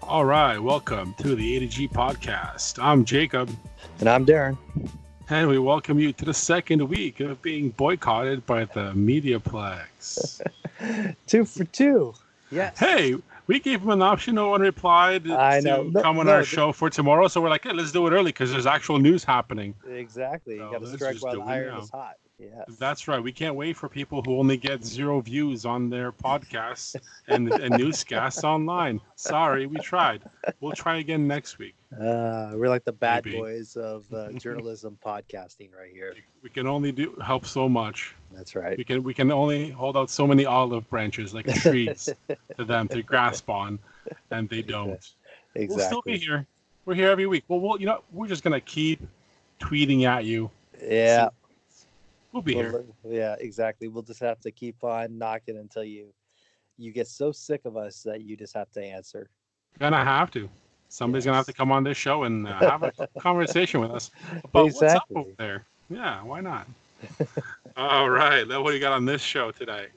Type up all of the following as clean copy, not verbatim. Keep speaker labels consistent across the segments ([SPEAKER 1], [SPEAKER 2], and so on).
[SPEAKER 1] All right, welcome to the A to G podcast. I'm Jacob,
[SPEAKER 2] And I'm Darren.
[SPEAKER 1] and we welcome you to the second week of being boycotted by the Mediaplex.
[SPEAKER 2] 2 for 2. Yes.
[SPEAKER 1] Hey, we gave him an option. No one replied
[SPEAKER 2] I know.
[SPEAKER 1] to
[SPEAKER 2] No,
[SPEAKER 1] come on
[SPEAKER 2] no,
[SPEAKER 1] our show for tomorrow, so we're like, hey, let's do it early because there's actual news happening.
[SPEAKER 2] exactly. You
[SPEAKER 1] So
[SPEAKER 2] got to
[SPEAKER 1] let's
[SPEAKER 2] strike
[SPEAKER 1] just
[SPEAKER 2] while
[SPEAKER 1] do
[SPEAKER 2] the
[SPEAKER 1] it
[SPEAKER 2] iron
[SPEAKER 1] now.
[SPEAKER 2] is hot. Yes.
[SPEAKER 1] That's right. We can't wait for people who only get 0 views on their podcasts and newscasts online. Sorry, we tried. We'll try again next week.
[SPEAKER 2] We're like the bad
[SPEAKER 1] Maybe.
[SPEAKER 2] boys of journalism podcasting right here.
[SPEAKER 1] We can only help so much.
[SPEAKER 2] That's right.
[SPEAKER 1] We can only hold out so many olive branches like trees to them to grasp on, and they don't.
[SPEAKER 2] Exactly.
[SPEAKER 1] We'll still be here. We're here every week. Well, we're just gonna keep tweeting at you.
[SPEAKER 2] Yeah.
[SPEAKER 1] We'll be here.
[SPEAKER 2] Yeah, exactly. We'll just have to keep on knocking until you get so sick of us that you just have to answer.
[SPEAKER 1] Gonna have to. Somebody's gonna have to come on this show and have a conversation with us about what's up over there. Yeah, why not? All right. What do you got on this show today?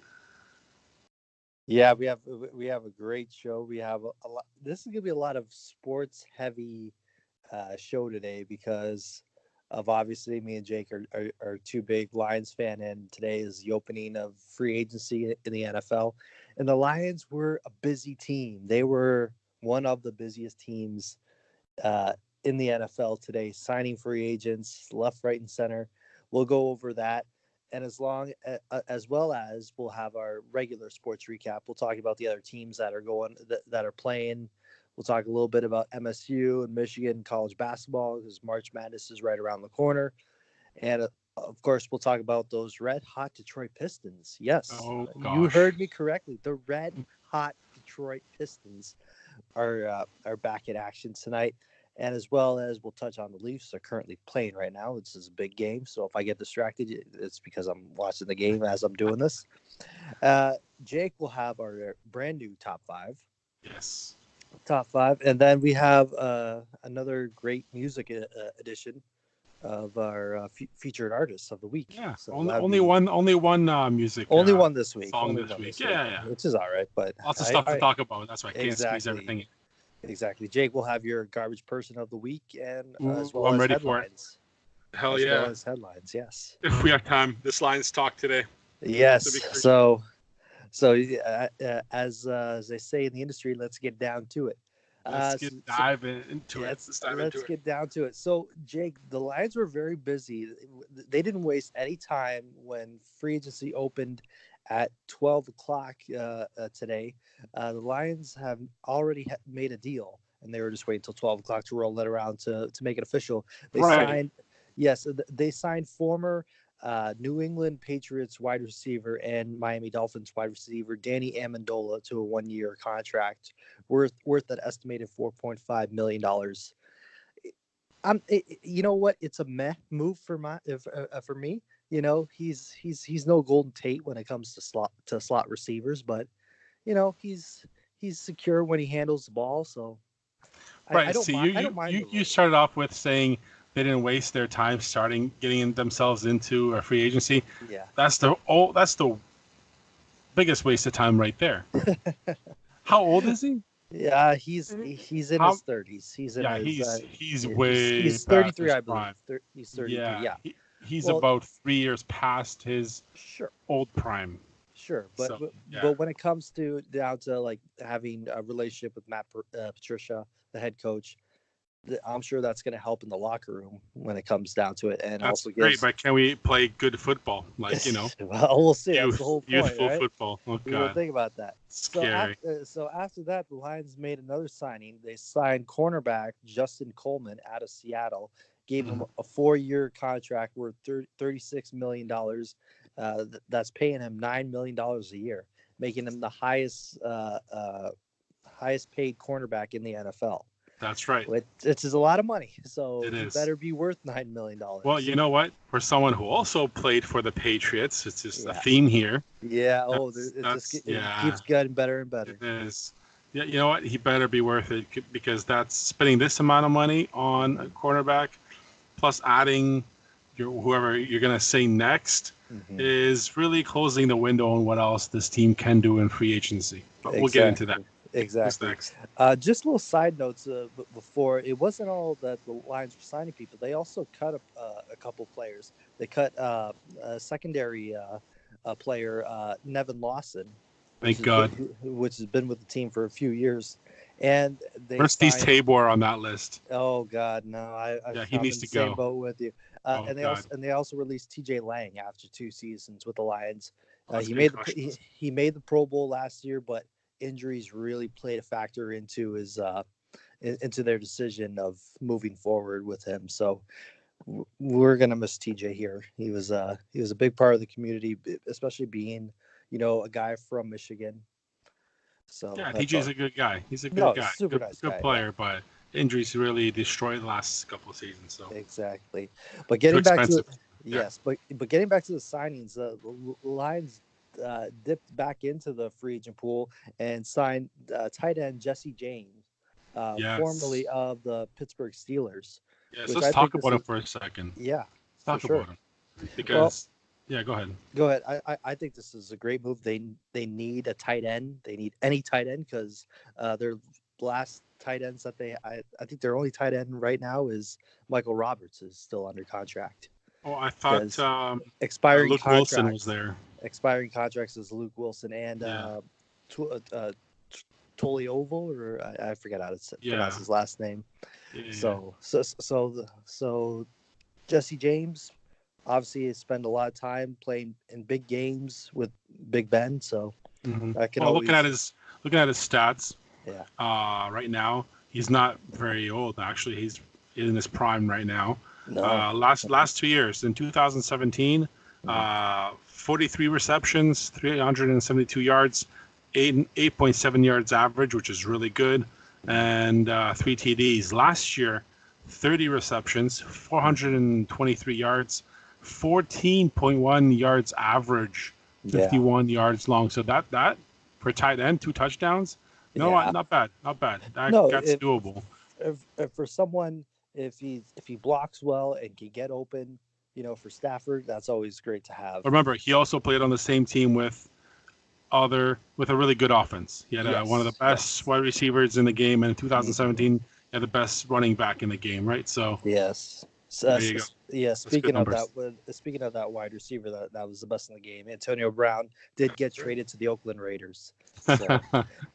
[SPEAKER 2] Yeah, we have a great show. We have a lot. This is gonna be a lot of sports heavy show today because of obviously me and Jake are two big Lions fan, and today is the opening of free agency in the NFL. And the Lions were a busy team. They were one of the busiest teams in the NFL today, signing free agents left, right, and center. We'll go over that. And as well as we'll have our regular sports recap. We'll talk about the other teams that are playing. We'll talk a little bit about MSU and Michigan college basketball because March Madness is right around the corner. And of course, we'll talk about those red hot Detroit Pistons. Yes, you heard me correctly. The red hot Detroit Pistons are back in action tonight. And as well as we'll touch on the Leafs are currently playing right now. This is a big game. So if I get distracted, it's because I'm watching the game as I'm doing this. Jake will have our brand new top 5.
[SPEAKER 1] Yes.
[SPEAKER 2] Top 5. And then we have another great music edition of our featured artists of the week.
[SPEAKER 1] Yeah.
[SPEAKER 2] So
[SPEAKER 1] only one music.
[SPEAKER 2] Only one this week.
[SPEAKER 1] Song this week. Yeah.
[SPEAKER 2] Which is all right. But
[SPEAKER 1] lots of stuff to talk about. That's why I can't
[SPEAKER 2] exactly.
[SPEAKER 1] squeeze everything in.
[SPEAKER 2] Exactly. Jake will have your garbage person of the week and as well
[SPEAKER 1] I'm
[SPEAKER 2] as
[SPEAKER 1] ready
[SPEAKER 2] headlines.
[SPEAKER 1] For it. Hell
[SPEAKER 2] as
[SPEAKER 1] yeah.
[SPEAKER 2] Well as headlines, yes.
[SPEAKER 1] If we have time, this Lions talk today.
[SPEAKER 2] Yes. So as they say in the industry, let's get down to it.
[SPEAKER 1] Let's dive into it.
[SPEAKER 2] Let's get down to it. So, Jake, the Lions were very busy. They didn't waste any time when free agency opened at 12 o'clock today. The Lions have already made a deal, and they were just waiting until 12 o'clock to roll it around to make it official. They signed former New England Patriots wide receiver and Miami Dolphins wide receiver Danny Amendola to a 1-year contract worth an estimated $4.5 million. You know what? It's a meh move for me. You know, he's no Golden Tate when it comes to slot receivers, but you know he's secure when he handles the ball. So
[SPEAKER 1] right.
[SPEAKER 2] I don't mind.
[SPEAKER 1] You started off with saying they didn't waste their time getting themselves into a free agency.
[SPEAKER 2] Yeah,
[SPEAKER 1] that's the biggest waste of time right there. How old is he?
[SPEAKER 2] Yeah, he's in his 30s.
[SPEAKER 1] He's
[SPEAKER 2] 33, I believe. He's 33. Yeah.
[SPEAKER 1] He's about 3 years past his old prime.
[SPEAKER 2] Sure, but when it comes down to like having a relationship with Matt Patricia, the head coach, I'm sure that's going to help in the locker room when it comes down to it. And
[SPEAKER 1] that's
[SPEAKER 2] also
[SPEAKER 1] great, but can we play good football? Like,
[SPEAKER 2] well, we'll see. That's the whole point,
[SPEAKER 1] youthful
[SPEAKER 2] right?
[SPEAKER 1] football. Oh,
[SPEAKER 2] we will think about that.
[SPEAKER 1] Scary.
[SPEAKER 2] So after that, the Lions made another signing. They signed cornerback Justin Coleman out of Seattle. Gave him a 4-year contract worth $36 million. That's paying him $9 million a year, making him the highest paid cornerback in the NFL.
[SPEAKER 1] That's right.
[SPEAKER 2] It's a lot of money, so
[SPEAKER 1] it
[SPEAKER 2] better be worth $9 million.
[SPEAKER 1] Well, you know what? For someone who also played for the Patriots, it's just a theme here.
[SPEAKER 2] Yeah. It keeps getting better and better.
[SPEAKER 1] It is. Yeah. You know what? He better be worth it because that's spending this amount of money on a cornerback, plus adding whoever you're going to say next is really closing the window on what else this team can do in free agency. But we'll get into that. Who's
[SPEAKER 2] exactly.
[SPEAKER 1] next?
[SPEAKER 2] Just little side notes. Before, it wasn't all that the Lions were signing people. They also cut a couple players. They cut a secondary player, Nevin Lawson,
[SPEAKER 1] Thank God.
[SPEAKER 2] which has been with the team for a few years, and they
[SPEAKER 1] Where's Steve
[SPEAKER 2] signed.
[SPEAKER 1] Tabor on that list?
[SPEAKER 2] Oh God, no!
[SPEAKER 1] Yeah, he
[SPEAKER 2] I'm
[SPEAKER 1] needs
[SPEAKER 2] in the
[SPEAKER 1] to
[SPEAKER 2] same
[SPEAKER 1] go.
[SPEAKER 2] boat with you.
[SPEAKER 1] Oh God.
[SPEAKER 2] And they also released T.J. Lang after 2 seasons with the Lions.
[SPEAKER 1] Oh, that's
[SPEAKER 2] He made
[SPEAKER 1] concussions.
[SPEAKER 2] he made the Pro Bowl last year, but injuries really played a factor into his into their decision of moving forward with him. So we're gonna miss TJ here. He was a big part of the community, especially being a guy from Michigan. So
[SPEAKER 1] Yeah,
[SPEAKER 2] that's
[SPEAKER 1] TJ's
[SPEAKER 2] all.
[SPEAKER 1] a good guy. He's a good
[SPEAKER 2] No,
[SPEAKER 1] guy.
[SPEAKER 2] super nice
[SPEAKER 1] Good
[SPEAKER 2] guy. Yeah,
[SPEAKER 1] player, but injuries really destroyed the last couple of seasons. So
[SPEAKER 2] exactly. But
[SPEAKER 1] too
[SPEAKER 2] getting back to
[SPEAKER 1] expensive. Yeah.
[SPEAKER 2] yes, but getting back to the signings, the Lions dipped back into the free agent pool and signed tight end Jesse James,
[SPEAKER 1] Yes.
[SPEAKER 2] formerly of the Pittsburgh Steelers,
[SPEAKER 1] Yes.
[SPEAKER 2] which
[SPEAKER 1] Let's
[SPEAKER 2] I think
[SPEAKER 1] talk
[SPEAKER 2] this
[SPEAKER 1] about him
[SPEAKER 2] is
[SPEAKER 1] for a second.
[SPEAKER 2] yeah,
[SPEAKER 1] Let's
[SPEAKER 2] for
[SPEAKER 1] talk
[SPEAKER 2] sure.
[SPEAKER 1] about him
[SPEAKER 2] Well,
[SPEAKER 1] because yeah, go ahead.
[SPEAKER 2] go ahead. I think this is a great move. They need a tight end. They need any tight end because their last tight ends that I think their only tight end right now is Michael Roberts is still under contract
[SPEAKER 1] Oh, I thought
[SPEAKER 2] because expiring
[SPEAKER 1] Luke Wilson was
[SPEAKER 2] contracts
[SPEAKER 1] there.
[SPEAKER 2] expiring contracts is Luke Wilson and
[SPEAKER 1] Yeah.
[SPEAKER 2] Toliovo or I forget how to
[SPEAKER 1] Yeah.
[SPEAKER 2] pronounce his last name.
[SPEAKER 1] Yeah.
[SPEAKER 2] So Jesse James obviously has spent a lot of time playing in big games with Big Ben, so
[SPEAKER 1] Mm-hmm.
[SPEAKER 2] I can
[SPEAKER 1] Well,
[SPEAKER 2] always
[SPEAKER 1] looking at his stats,
[SPEAKER 2] yeah.
[SPEAKER 1] right now he's not very old. Actually, he's in his prime right now.
[SPEAKER 2] No.
[SPEAKER 1] Last 2 years in 2017, 43 receptions, 372 yards, 8.7 yards average, which is really good, and 3 TDs. Last year, 30 receptions, 423 yards, 14.1 yards average,
[SPEAKER 2] Yeah.
[SPEAKER 1] 51 yards long. So that for tight end, 2 touchdowns. No,
[SPEAKER 2] Yeah.
[SPEAKER 1] not bad, not bad. That's
[SPEAKER 2] If,
[SPEAKER 1] doable.
[SPEAKER 2] if for someone if he blocks well and can get open, for Stafford, that's always great to have.
[SPEAKER 1] Remember, he also played on the same team with a really good offense. He had one of the best wide receivers in the game, and in 2017, he had the best running back in the game, right? So
[SPEAKER 2] yes.
[SPEAKER 1] there you go.
[SPEAKER 2] Yeah,
[SPEAKER 1] That's good numbers.
[SPEAKER 2] speaking of that wide receiver that was the best in the game, Antonio Brown did get traded to the Oakland Raiders. So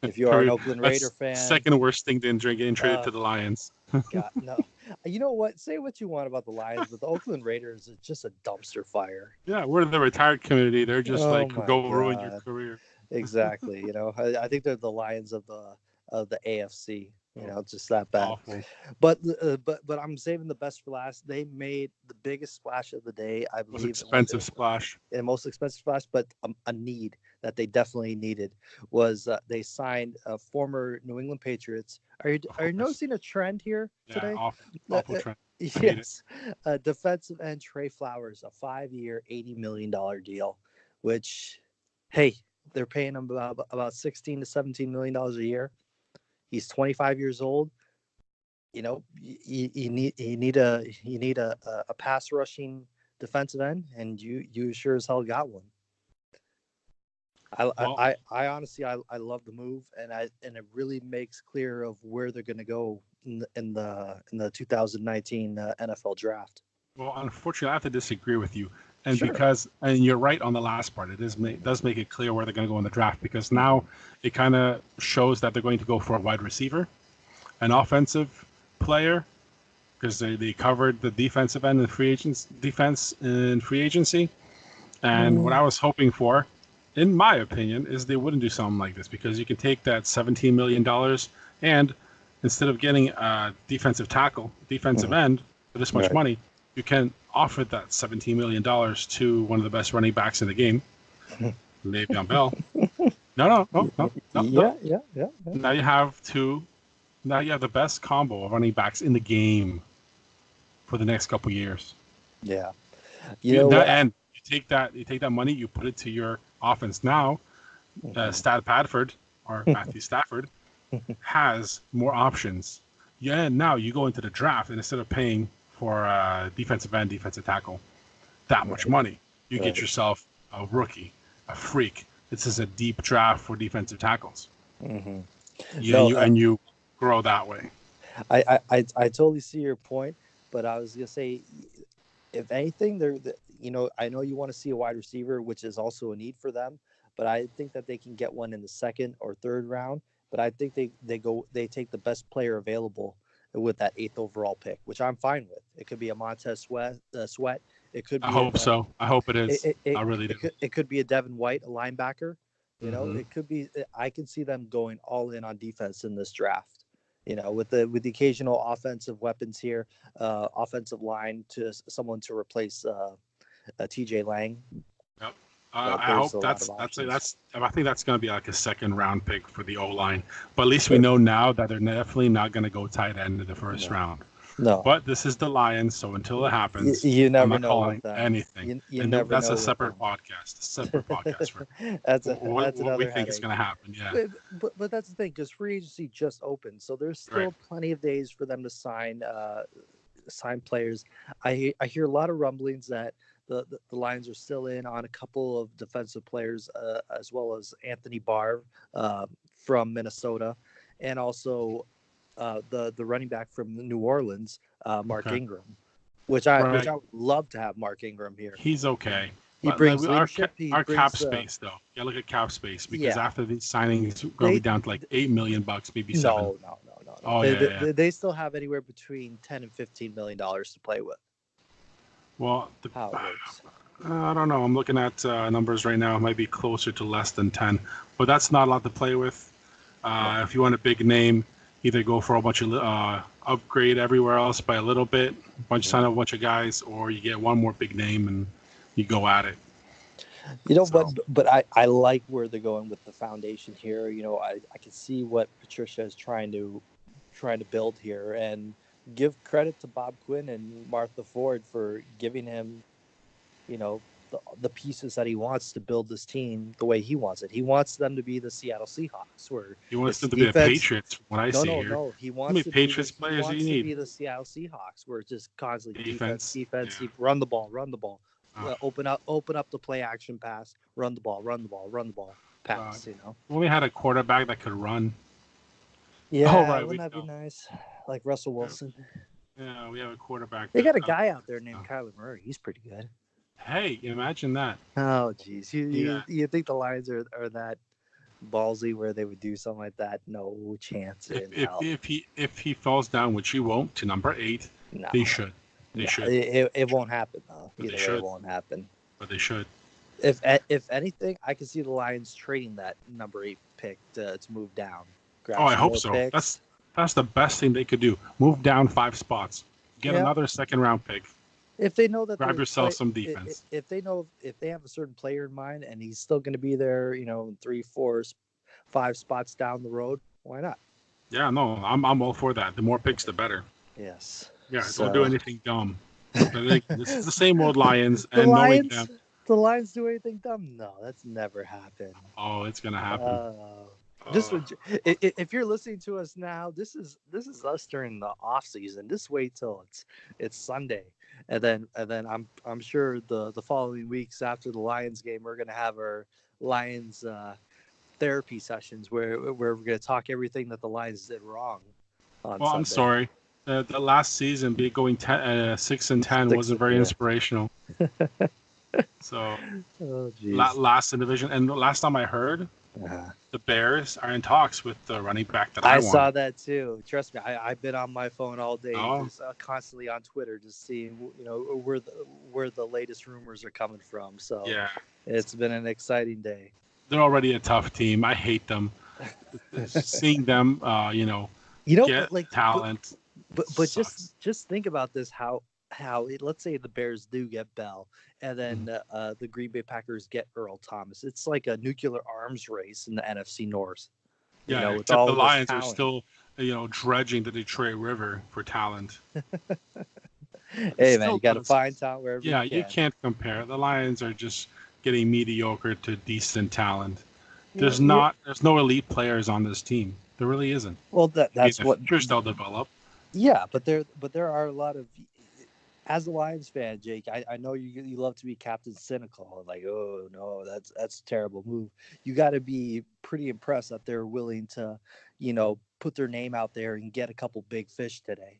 [SPEAKER 2] if you are an Oakland Raider fan,
[SPEAKER 1] second worst thing than getting traded to the Lions.
[SPEAKER 2] God, no. You know what? Say what you want about the Lions, but the Oakland Raiders is just a dumpster fire.
[SPEAKER 1] Yeah, we're the retired community. They're just go ruin your
[SPEAKER 2] God.
[SPEAKER 1] career.
[SPEAKER 2] Exactly. I think they're the Lions of the AFC. Just that bad.
[SPEAKER 1] Awful.
[SPEAKER 2] But I'm saving the best for last. They made the biggest splash of the day, I believe.
[SPEAKER 1] Most expensive splash.
[SPEAKER 2] The most expensive splash, but a need that they definitely needed was they signed a former New England Patriots. Are you noticing a trend here today?
[SPEAKER 1] Awful trend.
[SPEAKER 2] Yes, defensive end Trey Flowers, a 5-year, $80 million deal, which, hey, they're paying him about $16 to $17 million a year. He's 25 years old. You need a pass rushing defensive end, and you sure as hell got one. I honestly I love the move, and it really makes clear of where they're going to go in the 2019 NFL draft.
[SPEAKER 1] Well, unfortunately, I have to disagree with you, and you're right on the last part. It does make it clear where they're going to go in the draft, because now it kind of shows that they're going to go for a wide receiver, an offensive player, because they covered the defensive end in defense in free agency, and what I was hoping for, in my opinion, is they wouldn't do something like this, because you can take that $17 million and instead of getting a defensive end for this much money, you can offer that $17 million to one of the best running backs in the game, Le'Veon Bell. No.
[SPEAKER 2] Yeah.
[SPEAKER 1] Now you have the best combo of running backs in the game for the next couple years.
[SPEAKER 2] Yeah.
[SPEAKER 1] And you take that money, you put it to your offense. Now, Matthew Stafford has more options. Yeah, and now you go into the draft, and instead of paying for a defensive end, defensive tackle, that much money, you get yourself a rookie, a freak. This is a deep draft for defensive tackles. Yeah,
[SPEAKER 2] No,
[SPEAKER 1] and you grow that way.
[SPEAKER 2] I totally see your point, but I was gonna say, if anything, I know you want to see a wide receiver, which is also a need for them, but I think that they can get one in the second or third round. But I think they take the best player available with that eighth overall pick, which I'm fine with. It could be a Montez Sweat. It could
[SPEAKER 1] I
[SPEAKER 2] be
[SPEAKER 1] hope so. I hope it is. I really do.
[SPEAKER 2] it could be a Devin White, a linebacker.
[SPEAKER 1] Hmm.
[SPEAKER 2] It could be. I can see them going all in on defense in this draft. With the occasional offensive weapons here, offensive line to someone to replace T.J. Lang.
[SPEAKER 1] Yep. I
[SPEAKER 2] There's
[SPEAKER 1] hope
[SPEAKER 2] a lot of
[SPEAKER 1] that's
[SPEAKER 2] options.
[SPEAKER 1] I think that's going to be like a second round pick for the O line. But at least we know now that they're definitely not going to go tight end in the first
[SPEAKER 2] No,
[SPEAKER 1] round.
[SPEAKER 2] no,
[SPEAKER 1] But this is the Lions, so until it happens,
[SPEAKER 2] you
[SPEAKER 1] I'm
[SPEAKER 2] never
[SPEAKER 1] not
[SPEAKER 2] know with
[SPEAKER 1] calling
[SPEAKER 2] them.
[SPEAKER 1] anything.
[SPEAKER 2] You
[SPEAKER 1] And
[SPEAKER 2] never
[SPEAKER 1] that's a
[SPEAKER 2] know with
[SPEAKER 1] separate
[SPEAKER 2] them.
[SPEAKER 1] podcast. A separate podcast for
[SPEAKER 2] That's
[SPEAKER 1] what we
[SPEAKER 2] another
[SPEAKER 1] think is
[SPEAKER 2] headache.
[SPEAKER 1] going to happen. Yeah.
[SPEAKER 2] But that's the thing, because free agency just opened, so there's
[SPEAKER 1] Right.
[SPEAKER 2] still plenty of days for them to sign players. I hear a lot of rumblings that the Lions are still in on a couple of defensive players, as well as Anthony Barr from Minnesota, and also the running back from New Orleans, Mark
[SPEAKER 1] Okay.
[SPEAKER 2] Ingram, which I
[SPEAKER 1] Right.
[SPEAKER 2] would love to have Mark Ingram here.
[SPEAKER 1] He's okay.
[SPEAKER 2] He
[SPEAKER 1] But like,
[SPEAKER 2] brings leadership. He
[SPEAKER 1] our cap
[SPEAKER 2] brings
[SPEAKER 1] space though. Yeah, look at cap space because
[SPEAKER 2] yeah.
[SPEAKER 1] after these signings, it's going to
[SPEAKER 2] They
[SPEAKER 1] be down to like $8 million, maybe $7.
[SPEAKER 2] No.
[SPEAKER 1] Oh yeah.
[SPEAKER 2] They still have anywhere between $10 and $15 million to play with.
[SPEAKER 1] Well,
[SPEAKER 2] How it works.
[SPEAKER 1] I don't know. I'm looking at numbers right now. It might be closer to less than 10, but that's not a lot to play with. If you want a big name, either go for a bunch of upgrade everywhere else by a little bit, sign up a bunch of guys, or you get one more big name and you go at it.
[SPEAKER 2] But I like where they're going with the foundation here. I can see what Patricia is trying to build here, and give credit to Bob Quinn and Martha Ford for giving him, the pieces that he wants to build this team the way he wants it. He wants them to be the Seattle Seahawks, where
[SPEAKER 1] He wants them to
[SPEAKER 2] defense,
[SPEAKER 1] be the Patriots. What I see here.
[SPEAKER 2] no. He wants
[SPEAKER 1] How many
[SPEAKER 2] to
[SPEAKER 1] Patriots
[SPEAKER 2] be
[SPEAKER 1] players do you need?
[SPEAKER 2] the Seattle Seahawks, where it's just constantly defense.
[SPEAKER 1] Yeah.
[SPEAKER 2] Run the ball. Open up the play action pass. Run the ball. Pass.
[SPEAKER 1] We only had a quarterback that could run.
[SPEAKER 2] Yeah, wouldn't that be nice? Like Russell Wilson.
[SPEAKER 1] Yeah, we have a quarterback.
[SPEAKER 2] They got a guy out there named Kyler Murray. He's pretty good.
[SPEAKER 1] Hey, imagine that.
[SPEAKER 2] Oh, geez. You think the Lions are that ballsy where they would do something like that? No chance in hell.
[SPEAKER 1] If he falls down, which he won't, to number 8,
[SPEAKER 2] No.
[SPEAKER 1] they should. They should.
[SPEAKER 2] It won't happen though.
[SPEAKER 1] But
[SPEAKER 2] Either way, it won't happen.
[SPEAKER 1] But they should.
[SPEAKER 2] If anything, I can see the Lions trading that number 8 pick to move down.
[SPEAKER 1] I hope so.
[SPEAKER 2] Picks.
[SPEAKER 1] That's the best thing they could do. Move down 5 spots. Get another second round pick.
[SPEAKER 2] If they know that
[SPEAKER 1] grab yourself some defense.
[SPEAKER 2] If they have a certain player in mind and he's still going to be there, 3, 4, 5 spots down the road, why not?
[SPEAKER 1] Yeah, no, I'm all for that. The more picks, the better.
[SPEAKER 2] Yes.
[SPEAKER 1] Yeah, don't do anything dumb. This is the same old Lions,
[SPEAKER 2] the
[SPEAKER 1] and
[SPEAKER 2] Lions,
[SPEAKER 1] knowing them.
[SPEAKER 2] The Lions do anything dumb? No, that's never happened.
[SPEAKER 1] Oh, it's gonna happen.
[SPEAKER 2] If you're listening to us now, this is us during the off season. Just wait till it's Sunday, and then I'm sure the following weeks after the Lions game, we're gonna have our Lions therapy sessions where we're gonna talk everything that the Lions did wrong.
[SPEAKER 1] Well, I'm sorry. The last season, going 6-10 wasn't very inspirational. So, last in division, and the last time I heard, the Bears are in talks with the running back that I want.
[SPEAKER 2] saw that too. Trust me, I've been on my phone all day, just constantly on Twitter, just seeing where the latest rumors are coming from. So
[SPEAKER 1] yeah,
[SPEAKER 2] it's been an exciting day.
[SPEAKER 1] They're already a tough team. I hate them. Seeing them, get
[SPEAKER 2] like
[SPEAKER 1] talent.
[SPEAKER 2] But just think about this: how let's say the Bears do get Bell, and then the Green Bay Packers get Earl Thomas. It's like a nuclear arms race in the NFC North.
[SPEAKER 1] Yeah, except the Lions are still, dredging the Detroit River for talent.
[SPEAKER 2] Hey man, you got to find talent wherever.
[SPEAKER 1] Yeah,
[SPEAKER 2] you can.
[SPEAKER 1] You can't compare. The Lions are just getting mediocre to decent talent. There's no elite players on this team. There really isn't.
[SPEAKER 2] Well, that's what
[SPEAKER 1] they'll develop.
[SPEAKER 2] Yeah, but there are a lot of as a Lions fan, Jake, I know you love to be Captain Cynical, like, oh no, that's a terrible move. You got to be pretty impressed that they're willing to, put their name out there and get a couple big fish today.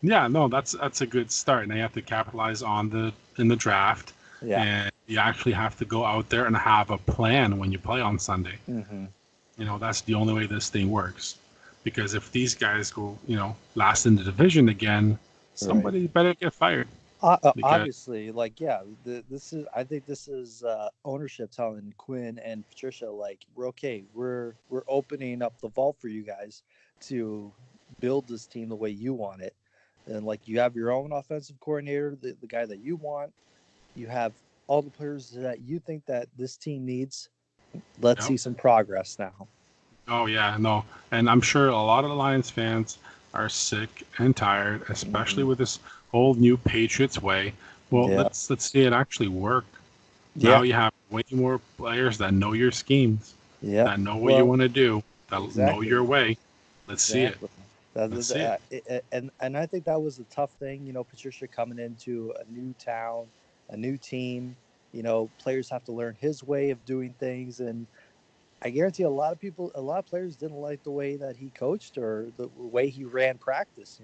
[SPEAKER 1] Yeah, no, that's a good start. Now you have to capitalize on the draft,
[SPEAKER 2] Yeah.
[SPEAKER 1] and you actually have to go out there and have a plan when you play on Sunday.
[SPEAKER 2] Mm-hmm.
[SPEAKER 1] That's the only way this thing works. Because if these guys go, last in the division again,
[SPEAKER 2] Right.
[SPEAKER 1] somebody better get fired. Because
[SPEAKER 2] Obviously, like, yeah, I think this is ownership telling Quinn and Patricia, like, we're okay. We're opening up the vault for you guys to build this team the way you want it. And like, you have your own offensive coordinator, the guy that you want. You have all the players that you think that this team needs. Let's
[SPEAKER 1] yep.
[SPEAKER 2] see some progress now.
[SPEAKER 1] Oh yeah, no, and I'm sure a lot of the Lions fans are sick and tired, especially
[SPEAKER 2] Mm-hmm.
[SPEAKER 1] with this whole new Patriots way. Well,
[SPEAKER 2] Yeah.
[SPEAKER 1] let's see it actually work. Now
[SPEAKER 2] Yeah.
[SPEAKER 1] you have way more players that know your schemes,
[SPEAKER 2] Yeah.
[SPEAKER 1] that know what you
[SPEAKER 2] Well,
[SPEAKER 1] want to do, that know your
[SPEAKER 2] exactly.
[SPEAKER 1] way. Let's see it.
[SPEAKER 2] Exactly.
[SPEAKER 1] Let's see it.
[SPEAKER 2] And I think that was the tough thing, Patricia coming into a new town, a new team, players have to learn his way of doing things. And I guarantee a lot of players didn't like the way that he coached or the way he ran practice,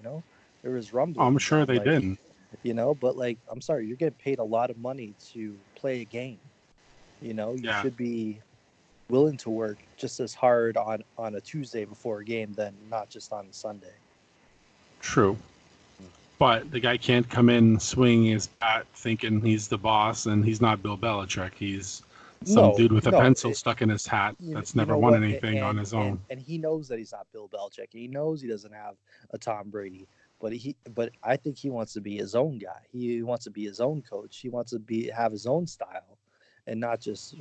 [SPEAKER 2] there was
[SPEAKER 1] I'm
[SPEAKER 2] rumblings
[SPEAKER 1] sure
[SPEAKER 2] on
[SPEAKER 1] they
[SPEAKER 2] like,
[SPEAKER 1] didn't.
[SPEAKER 2] but like, I'm sorry, you're getting paid a lot of money to play a game. You
[SPEAKER 1] Yeah,
[SPEAKER 2] should be willing to work just as hard on a Tuesday before a game than not just on a Sunday.
[SPEAKER 1] true. But the guy can't come in swinging his bat thinking he's the boss and he's not Bill Belichick. He's some
[SPEAKER 2] No,
[SPEAKER 1] dude with a
[SPEAKER 2] no,
[SPEAKER 1] pencil stuck in his hat that's
[SPEAKER 2] you
[SPEAKER 1] never
[SPEAKER 2] know
[SPEAKER 1] won
[SPEAKER 2] what,
[SPEAKER 1] anything on his own.
[SPEAKER 2] and he knows that he's not Bill Belichick. He knows he doesn't have a Tom Brady, but I think he wants to be his own guy. He wants to be his own coach. He wants to have his own style, and not just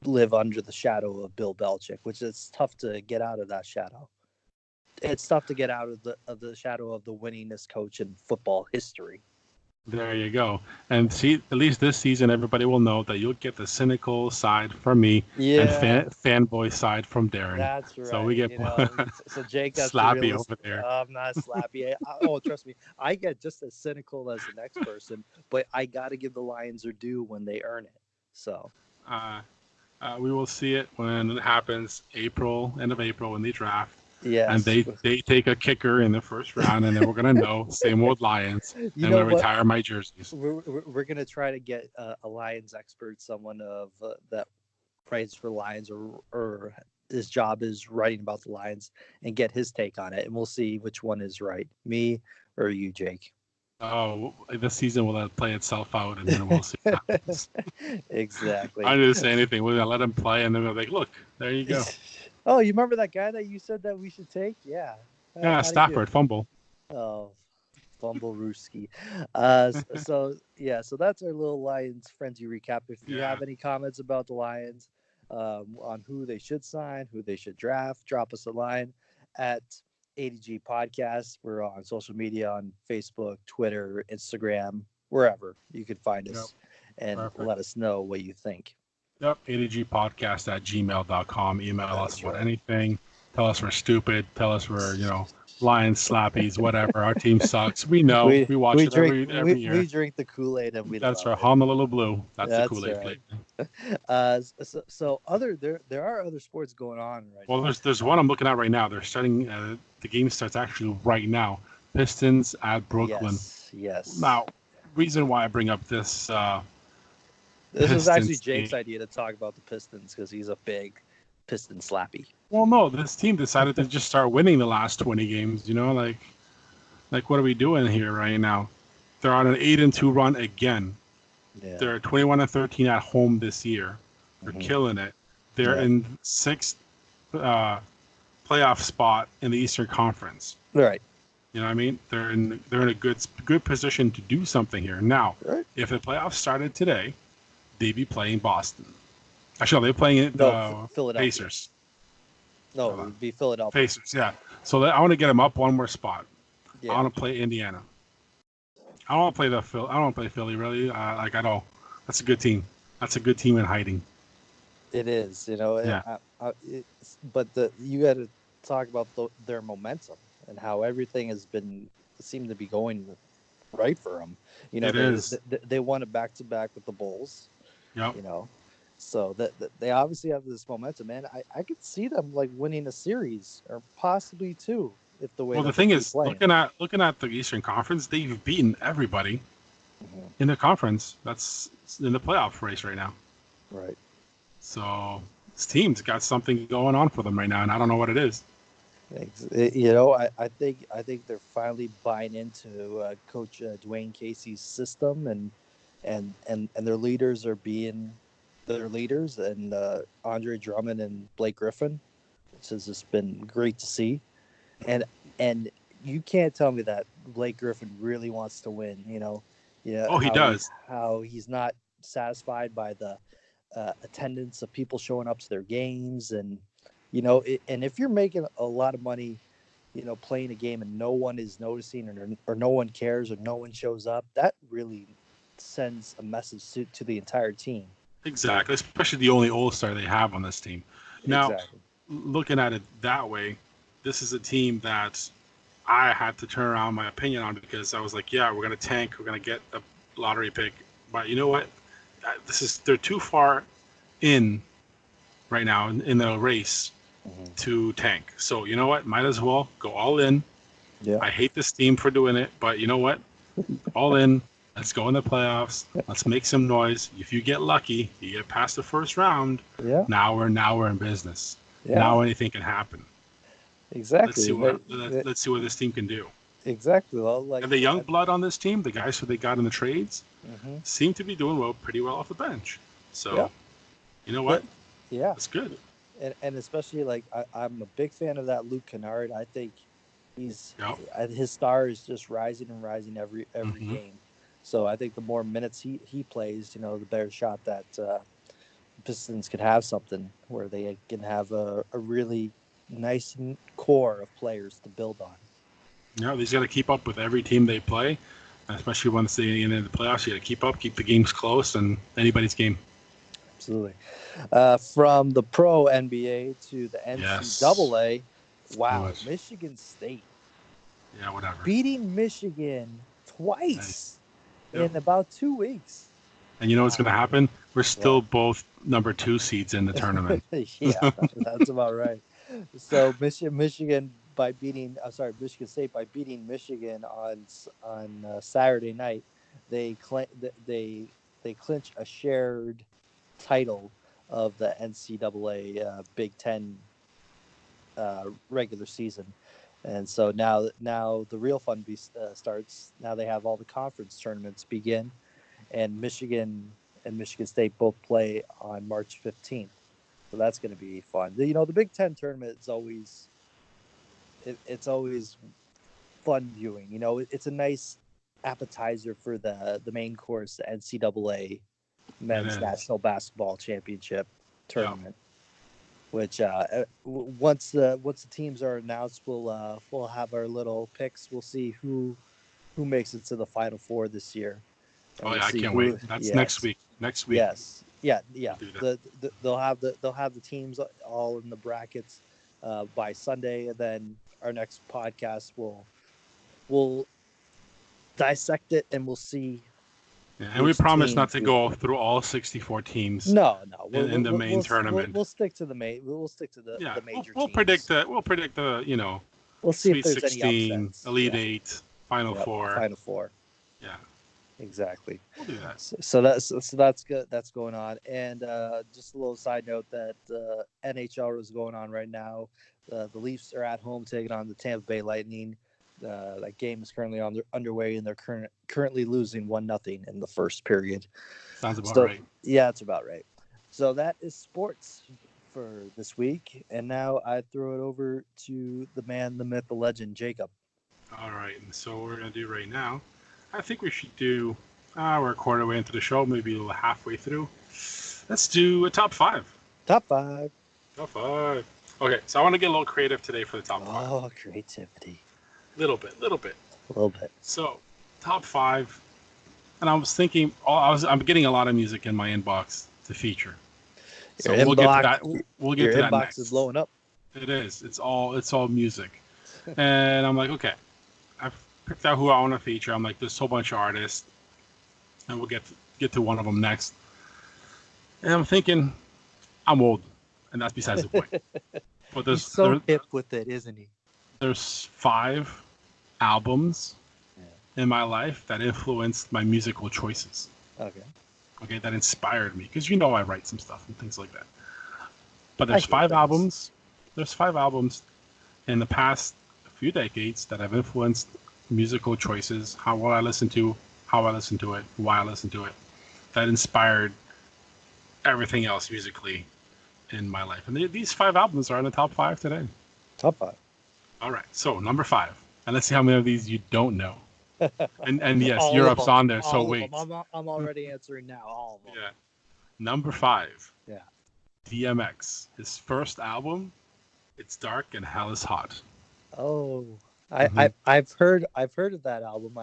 [SPEAKER 2] live under the shadow of Bill Belichick, which is tough to get out of that shadow. It's tough to get out of the shadow of the winningest coach in football history.
[SPEAKER 1] There you go. And see, at least this season, everybody will know that you'll get the cynical side from me and
[SPEAKER 2] Yeah,
[SPEAKER 1] fanboy side from Darren.
[SPEAKER 2] that's
[SPEAKER 1] So we
[SPEAKER 2] right.
[SPEAKER 1] get
[SPEAKER 2] So Jake has the
[SPEAKER 1] slappy over
[SPEAKER 2] realistic.
[SPEAKER 1] there.
[SPEAKER 2] I'm not slappy. Oh, trust me, I get just as cynical as the next person, but I got to give the Lions their due when they earn it. So
[SPEAKER 1] Uh, we will see it when it happens, end of April, when they draft. And
[SPEAKER 2] yes,
[SPEAKER 1] they take a kicker in the first round, and then we're gonna know same old Lions,
[SPEAKER 2] you
[SPEAKER 1] and
[SPEAKER 2] know
[SPEAKER 1] we'll
[SPEAKER 2] what?
[SPEAKER 1] retire my jerseys.
[SPEAKER 2] We're gonna try to get a Lions expert, someone of that writes for Lions or his job is writing about the Lions, and get his take on it, and we'll see which one is right, me or you, Jake.
[SPEAKER 1] Oh, this season will play itself out, and then we'll see what happens.
[SPEAKER 2] Exactly.
[SPEAKER 1] I didn't say anything. We're gonna let him play, and then we're like, look, there you go.
[SPEAKER 2] Oh, you remember that guy that you said that we should take? Yeah.
[SPEAKER 1] Yeah,
[SPEAKER 2] How'd he do?
[SPEAKER 1] Stafford fumble.
[SPEAKER 2] Oh, fumble Rooski. So yeah, so that's our little Lions frenzy recap. If you
[SPEAKER 1] Yeah.
[SPEAKER 2] have any comments about the Lions, on who they should sign, who they should draft, drop us a line at ADG Podcast. We're on social media on Facebook, Twitter, Instagram, wherever you can find
[SPEAKER 1] Yep.
[SPEAKER 2] us, and
[SPEAKER 1] Perfect.
[SPEAKER 2] let us know what you think.
[SPEAKER 1] Yep. adgpodcast@gmail.com. Email us
[SPEAKER 2] That's
[SPEAKER 1] about
[SPEAKER 2] right.
[SPEAKER 1] anything. Tell us we're stupid. Tell us we're Lions slappies, whatever. Our team sucks. We know. We watch it every year.
[SPEAKER 2] We drink the Kool-Aid and we
[SPEAKER 1] That's
[SPEAKER 2] love
[SPEAKER 1] our
[SPEAKER 2] it.
[SPEAKER 1] Honolulu Blue. That's the
[SPEAKER 2] That's
[SPEAKER 1] Kool-Aid
[SPEAKER 2] right.
[SPEAKER 1] flavor.
[SPEAKER 2] So other there are other sports going on right
[SPEAKER 1] Well,
[SPEAKER 2] now.
[SPEAKER 1] there's one I'm looking at right now. They're starting. The game starts actually right now. Pistons at Brooklyn.
[SPEAKER 2] Yes.
[SPEAKER 1] Now, reason why I bring up this
[SPEAKER 2] This was actually
[SPEAKER 1] Pistons
[SPEAKER 2] Jake's
[SPEAKER 1] game.
[SPEAKER 2] idea to talk about the Pistons because he's a big Piston slappy.
[SPEAKER 1] Well, no, this team decided to just start winning the last 20 games. Like what are we doing here right now? They're on an 8-2 run again.
[SPEAKER 2] Yeah.
[SPEAKER 1] They're 21-13 at home this year. They're killing it. They're in sixth playoff spot in the Eastern Conference.
[SPEAKER 2] Right.
[SPEAKER 1] You know what I mean? They're in a good position to do something here. Now,
[SPEAKER 2] Right.
[SPEAKER 1] if the playoffs started today, they'd be playing Boston. Actually, they're playing
[SPEAKER 2] Philadelphia.
[SPEAKER 1] Pacers.
[SPEAKER 2] No, it would be Philadelphia.
[SPEAKER 1] Pacers, yeah. So I want to get them up one more spot.
[SPEAKER 2] Yeah.
[SPEAKER 1] I want to play Indiana. I don't want to play I don't want to play Philly really. Like at all. That's a good team. That's a good team in hiding.
[SPEAKER 2] It is.
[SPEAKER 1] Yeah.
[SPEAKER 2] But you got to talk about their momentum and how everything seemed to be going right for them. You know,
[SPEAKER 1] It is.
[SPEAKER 2] they won it back to back with the Bulls.
[SPEAKER 1] Yep.
[SPEAKER 2] You know, so that they obviously have this momentum, man. I could see them like winning a series or possibly two if the way
[SPEAKER 1] Well, the
[SPEAKER 2] that they
[SPEAKER 1] thing
[SPEAKER 2] keep
[SPEAKER 1] is,
[SPEAKER 2] playing.
[SPEAKER 1] looking at the Eastern Conference, they've beaten everybody
[SPEAKER 2] Mhm.
[SPEAKER 1] in the conference that's in the playoff race right now.
[SPEAKER 2] Right.
[SPEAKER 1] So this team's got something going on for them right now, and I don't know what it is.
[SPEAKER 2] You know, I think they're finally buying into Coach Dwayne Casey's system, and their leaders are being their leaders, and Andre Drummond and Blake Griffin, which has just been great to see. And and you can't tell me that Blake Griffin really wants to win.
[SPEAKER 1] Oh, he does.
[SPEAKER 2] How he's not satisfied by the attendance of people showing up to their games, and and if you're making a lot of money, playing a game and no one is noticing, or no one cares, or no one shows up, that really sends a message to the entire team.
[SPEAKER 1] Exactly, especially the only All-Star they have on this team. Now,
[SPEAKER 2] Exactly.
[SPEAKER 1] looking at it that way, this is a team that I had to turn around my opinion on because I was like, yeah, we're going to tank. We're going to get a lottery pick. But you know what? They're too far in right now in the race
[SPEAKER 2] Mhm.
[SPEAKER 1] to tank. So you know what? Might as well go all in.
[SPEAKER 2] Yeah.
[SPEAKER 1] I hate this team for doing it, but you know what? All in. Let's go in the playoffs. Let's make some noise. If you get lucky, you get past the first round.
[SPEAKER 2] Yeah.
[SPEAKER 1] Now we're in business.
[SPEAKER 2] Yeah.
[SPEAKER 1] Now anything can happen. Let's
[SPEAKER 2] Exactly.
[SPEAKER 1] see what let's see what this team can do.
[SPEAKER 2] Exactly. Well, like
[SPEAKER 1] And the young blood on this team, the guys who they got in the trades,
[SPEAKER 2] hmm
[SPEAKER 1] seem to be doing pretty well off the bench. So,
[SPEAKER 2] yeah.
[SPEAKER 1] you know what?
[SPEAKER 2] Yeah.
[SPEAKER 1] That's good.
[SPEAKER 2] And especially like I'm a big fan of that Luke Kennard. I think
[SPEAKER 1] Yep.
[SPEAKER 2] his star is just rising and rising every
[SPEAKER 1] hmm
[SPEAKER 2] game. So I think the more minutes he plays, the better shot that Pistons could have something where they can have a really nice core of players to build on.
[SPEAKER 1] Yeah, he's got to keep up with every team they play, especially once they get into the playoffs. You got to keep up, keep the games close, and anybody's game.
[SPEAKER 2] Absolutely. From the Pro NBA to the NCAA, wow,
[SPEAKER 1] Yes.
[SPEAKER 2] Michigan State
[SPEAKER 1] Yeah, whatever.
[SPEAKER 2] beating Michigan twice
[SPEAKER 1] Nice.
[SPEAKER 2] in about 2 weeks.
[SPEAKER 1] And you know what's going to
[SPEAKER 2] Wow.
[SPEAKER 1] happen? We're still both number 2 seeds in the tournament.
[SPEAKER 2] Yeah, that's about right. So Michigan Michigan State by beating Michigan on Saturday night, they clinch a shared title of the NCAA Big Ten regular season, and so now the real fun starts. Now they have all the conference tournaments begin, and Michigan and Michigan State both play on March 15th. So that's going to be fun. The Big Ten tournament is always it's always fun viewing. It's a nice appetizer for the main course, the NCAA Men's National Basketball Championship tournament. Which once the teams are announced, we'll have our little picks. We'll see who makes it to the Final Four this year.
[SPEAKER 1] Oh yeah, I can't wait. That's next week. Next week.
[SPEAKER 2] Yes. Yeah.
[SPEAKER 1] We'll
[SPEAKER 2] They'll have the teams all in the brackets by Sunday, and then our next podcast we'll dissect it and we'll see.
[SPEAKER 1] Yeah, and we promise not to go through all 64 teams.
[SPEAKER 2] No.
[SPEAKER 1] In the main tournament.
[SPEAKER 2] We'll stick to the main. We'll stick to the major.
[SPEAKER 1] We'll
[SPEAKER 2] teams.
[SPEAKER 1] predict the.
[SPEAKER 2] We'll see
[SPEAKER 1] Sweet
[SPEAKER 2] if there's
[SPEAKER 1] 16,
[SPEAKER 2] any upsets.
[SPEAKER 1] Elite 8, Final Four.
[SPEAKER 2] Final Four.
[SPEAKER 1] Yeah.
[SPEAKER 2] Exactly.
[SPEAKER 1] We'll do that.
[SPEAKER 2] So that's good. That's going on. And just a little side note that NHL is going on right now. The Leafs are at home taking on the Tampa Bay Lightning. That game is currently underway, and they're currently losing 1-0 in the first period.
[SPEAKER 1] Sounds about right.
[SPEAKER 2] Yeah, it's about right. So that is sports for this week. And now I throw it over to the man, the myth, the legend, Jacob.
[SPEAKER 1] All right. And so what we're going to do right now, I think we should do, we're a quarter way into the show, maybe a little halfway through. Let's do a top 5.
[SPEAKER 2] Top 5.
[SPEAKER 1] Top 5. Okay, so I want to get a little creative today for the top 5.
[SPEAKER 2] Oh, creativity.
[SPEAKER 1] Little bit.
[SPEAKER 2] A little bit.
[SPEAKER 1] So, top 5, and I was thinking, I'm getting a lot of music in my inbox to feature. So we'll get to that. We'll get to that next.
[SPEAKER 2] Your inbox is blowing up.
[SPEAKER 1] It is. It's all music, and I'm like, okay, I've picked out who I want to feature. I'm like, there's so much artists, and we'll get to one of them next. And I'm thinking, I'm old, and that's besides the point. But
[SPEAKER 2] He's so hip with it, isn't he?
[SPEAKER 1] There's 5 albums in my life that influenced my musical choices. Okay, that inspired me, because I write some stuff and things like that. But there's 5 albums. There's 5 albums in the past few decades that have influenced musical choices, what I listen to, how I listen to it, why I listen to it, that inspired everything else musically in my life. And these 5 albums are in the top 5 today.
[SPEAKER 2] Top 5.
[SPEAKER 1] All right, so number 5, and let's see how many of these you don't know. And yes,
[SPEAKER 2] All
[SPEAKER 1] Europe's
[SPEAKER 2] of them.
[SPEAKER 1] on there, so
[SPEAKER 2] All of
[SPEAKER 1] wait.
[SPEAKER 2] them. I'm already answering now. All of them.
[SPEAKER 1] Yeah. Number 5.
[SPEAKER 2] Yeah.
[SPEAKER 1] DMX. His first album, It's Dark and Hell is Hot.
[SPEAKER 2] Oh, I've heard of that album.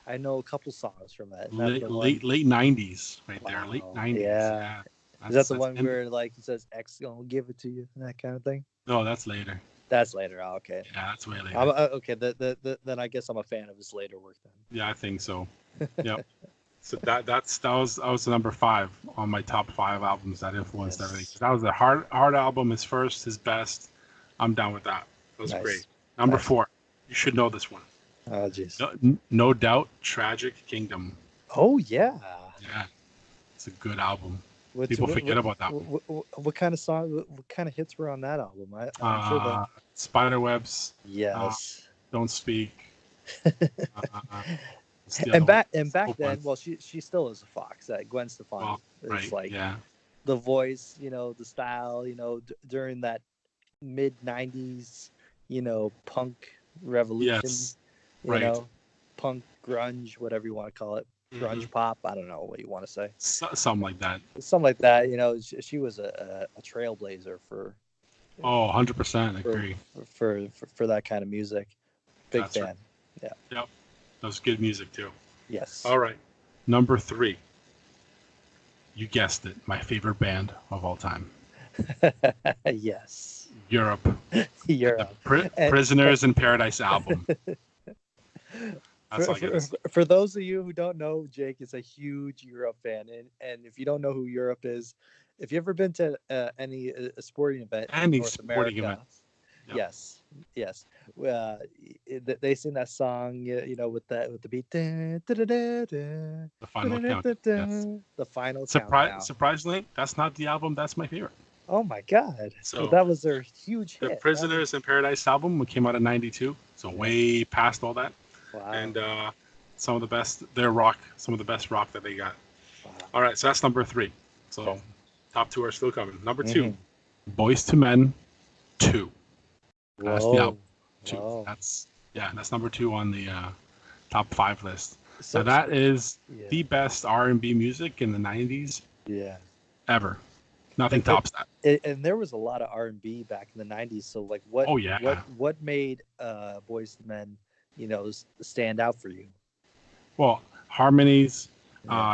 [SPEAKER 2] I know a couple songs from it.
[SPEAKER 1] Late 90s, right there. Late 90s.
[SPEAKER 2] Yeah. Is that the one where like it says X gonna give it to you and that kind of thing?
[SPEAKER 1] No, that's later.
[SPEAKER 2] That's later. Oh, okay.
[SPEAKER 1] Yeah, that's way later.
[SPEAKER 2] Okay. Then I guess I'm a fan of his later work then.
[SPEAKER 1] Yeah, I think so. Yep. So that was number 5 on my top 5 albums that influenced everything. That was a hard album. His first, his best. I'm down with that. That was great. Number 4. You should know this one.
[SPEAKER 2] Oh, jeez.
[SPEAKER 1] No Doubt, Tragic Kingdom.
[SPEAKER 2] Oh, yeah.
[SPEAKER 1] Yeah. It's a good album. People forget about that one.
[SPEAKER 2] What kind of song, what kind of hits were on that album? I'm sure that...
[SPEAKER 1] Spiderwebs.
[SPEAKER 2] Yes.
[SPEAKER 1] Don't Speak.
[SPEAKER 2] And back then, well, she still is a fox. Gwen Stefani is the voice, the style, during that mid '90s, punk revolution.
[SPEAKER 1] Yes.
[SPEAKER 2] Punk grunge, whatever you want to call it, grunge pop. I don't know what you want to say.
[SPEAKER 1] Something like that.
[SPEAKER 2] Something like that. She was a trailblazer for.
[SPEAKER 1] Oh, 100%. Agree.
[SPEAKER 2] For that kind of music. Big fan. Right. Yeah.
[SPEAKER 1] Yep. That was good music too.
[SPEAKER 2] Yes.
[SPEAKER 1] All right. Number 3. You guessed it. My favorite band of all time.
[SPEAKER 2] Yes.
[SPEAKER 1] Europe.
[SPEAKER 2] Europe.
[SPEAKER 1] Prisoners in Paradise album. That's all I get.
[SPEAKER 2] For those of you who don't know, Jake is a huge Europe fan, and if you don't know who Europe is, if you've ever been to any sporting event in North America, yes, they sing that song, with the beat, the
[SPEAKER 1] final count. Yes.
[SPEAKER 2] The final count.
[SPEAKER 1] Surprisingly, that's not the album that's my favorite.
[SPEAKER 2] Oh my God! So that was their huge hit.
[SPEAKER 1] The Prisoners in Paradise album came out in '92, so way past all that.
[SPEAKER 2] Wow.
[SPEAKER 1] And some of the best rock that they got. Wow. All right, so that's number 3. So top 2 are still coming. Number 2, Boyz II Men 2. That's the album. 2. Whoa. That's number 2 on the top 5 list. So that is the best R&B music in the '90s.
[SPEAKER 2] Yeah.
[SPEAKER 1] Ever. Nothing tops that.
[SPEAKER 2] And there was a lot of R&B back in the '90s. So like, what?
[SPEAKER 1] Oh yeah.
[SPEAKER 2] What made Boyz II Men, stand out for you?
[SPEAKER 1] Well, harmonies.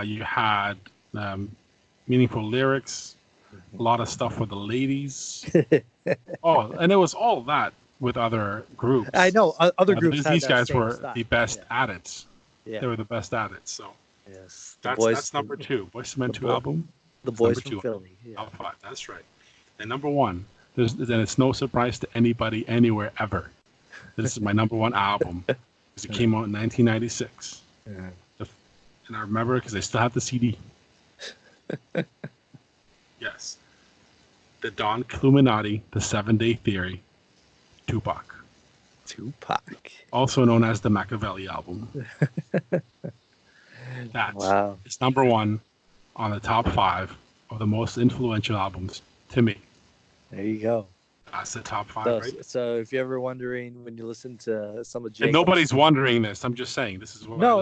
[SPEAKER 1] You had meaningful lyrics. A lot of stuff with the ladies. And it was all that with other groups.
[SPEAKER 2] I know other groups.
[SPEAKER 1] These guys were
[SPEAKER 2] style.
[SPEAKER 1] the best at it.
[SPEAKER 2] Yeah.
[SPEAKER 1] They were the best at it. So
[SPEAKER 2] yes,
[SPEAKER 1] that's number 2. Boyz II Men 2 album.
[SPEAKER 2] The Boys from Philly. Yeah.
[SPEAKER 1] That's right. And number 1. Then it's no surprise to anybody anywhere ever. This is my number 1 album because it came out in 1996.
[SPEAKER 2] Yeah.
[SPEAKER 1] And I remember because I still have the CD. Yes. The Don Illuminati, The 7-Day Theory, Tupac. Also known as the Machiavelli album. It's number 1 on the top 5 of the most influential albums to me.
[SPEAKER 2] There you go.
[SPEAKER 1] That's the top 5, right?
[SPEAKER 2] So if you're ever wondering when you listen to some of Jacob's...
[SPEAKER 1] And nobody's wondering this. I'm just saying this is what
[SPEAKER 2] No.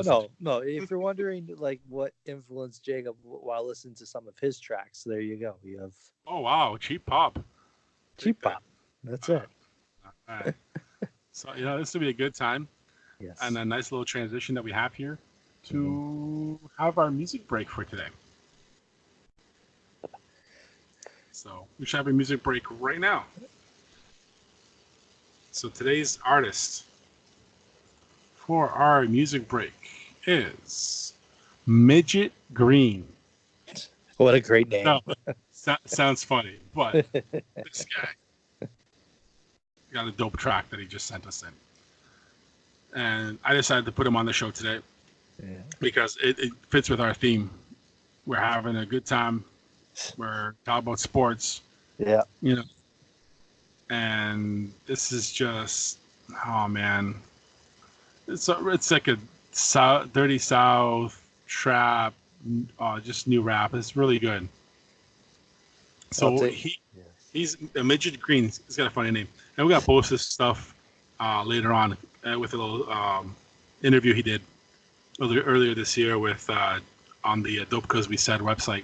[SPEAKER 2] If you're wondering like what influenced Jacob while listening to some of his tracks, there you go. You have...
[SPEAKER 1] Oh, wow. Cheap Pop.
[SPEAKER 2] Cheap Pop. That's it.
[SPEAKER 1] All right. So, this will be a good time.
[SPEAKER 2] Yes.
[SPEAKER 1] And a nice little transition that we have here to have our music break for today. So we should have a music break right now. So today's artist for our music break is Midget Green.
[SPEAKER 2] What a great name.
[SPEAKER 1] No, sounds funny, but this guy got a dope track that he just sent us in. And I decided to put him on the show today because it fits with our theme. We're having a good time. We're talking about sports.
[SPEAKER 2] Yeah.
[SPEAKER 1] You know, and this is just, oh man, it's like a dirty South trap, just new rap. It's really good. So he's a Midget Green. He's got a funny name, and we're gonna post this stuff later on with a little interview he did earlier this year with on the Dope Cause We Said website.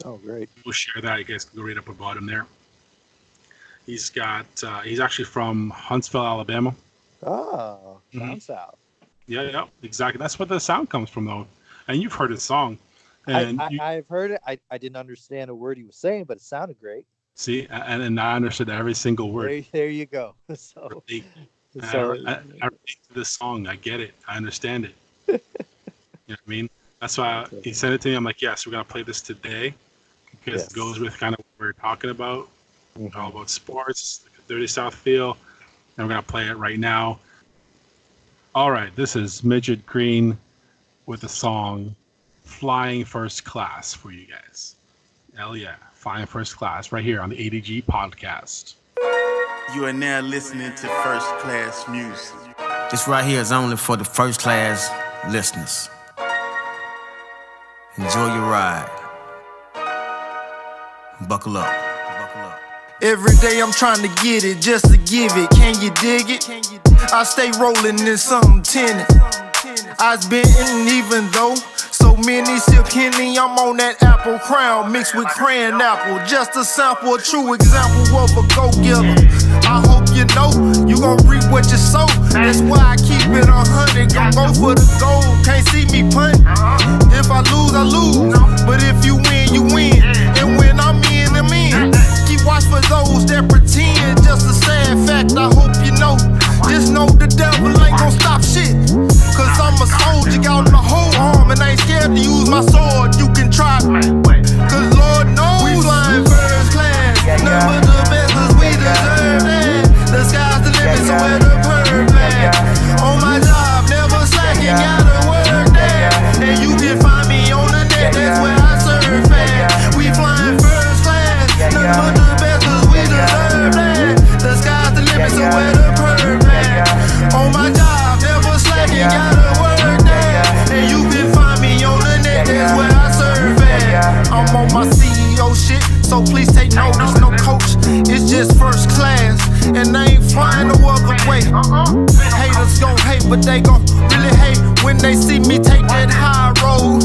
[SPEAKER 2] Oh, great!
[SPEAKER 1] We'll share that. You guys can go read up about him there. He's actually from Huntsville, Alabama.
[SPEAKER 2] Oh, down south.
[SPEAKER 1] Yeah, exactly. That's where the sound comes from, though. And you've heard his song. And
[SPEAKER 2] I've heard it. I didn't understand a word he was saying, but it sounded great.
[SPEAKER 1] See, and I understood every single word.
[SPEAKER 2] There you go. So
[SPEAKER 1] I relate to this song. I get it. I understand it. You know what I mean? That's why he sent it to me. I'm like, yes, we're going to play this today because it goes with kind of what we're talking about. All about sports, Dirty South feel. And we're going to play it right now. All right, this is Midget Green with the song Flying First Class for you guys. Hell yeah, Flying First Class right here on the ADG podcast.
[SPEAKER 3] You are now listening to First Class Music.
[SPEAKER 4] This right here is only for the first class listeners. Enjoy your ride. Buckle up.
[SPEAKER 3] Every day I'm trying to get it, just to give it. Can you dig it? I stay rolling in something tinted. Eyes bitten even though so many sip Henny. I'm on that apple crown mixed with crayon apple. Just a sample, a true example of a go-getter. I hope you know you gon' reap what you sow. That's why I keep it 100. Gon' go for the gold. Can't see me punt. If I lose, I lose. But if you win, you win. And when I'm in, I'm in. Keep watch for those that pretend. Just a sad fact, I hope you know. Just know the devil ain't gon' stop shit. Cause I'm a soldier, got the whole arm. And I ain't scared to use my sword. You can try me. Cause Lord knows we flying first class. None but the best cause we deserve that. The sky's the limit, so where the bird at? On my job, never slacking, gotta work that. And you can find me on the net, that's where I surf at. We flying first class. None but the best cause we deserve that. The sky's the limit, so where the bird at? On my job, never slacking, gotta work that. And you can find me on the net, that's where I surf at. I'm on my CEO shit, so please take notice, no coach. It's just first class, and they ain't flying no other way. Haters gon' hate, but they gon' really hate when they see me take that high road.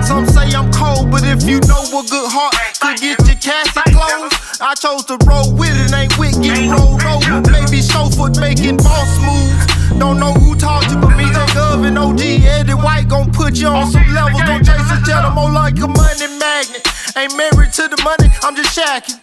[SPEAKER 3] Some say I'm cold, but if you know a good heart could get your casket closed, I chose to roll with it, ain't with getting rolled over. Baby chauffeur making boss moves. Don't know who taught you, but me, J-Gov and OG Eddie White gon' put you on some levels. Don't chase a jet, I'm more like a money magnet. Ain't married to the money, I'm just shacking.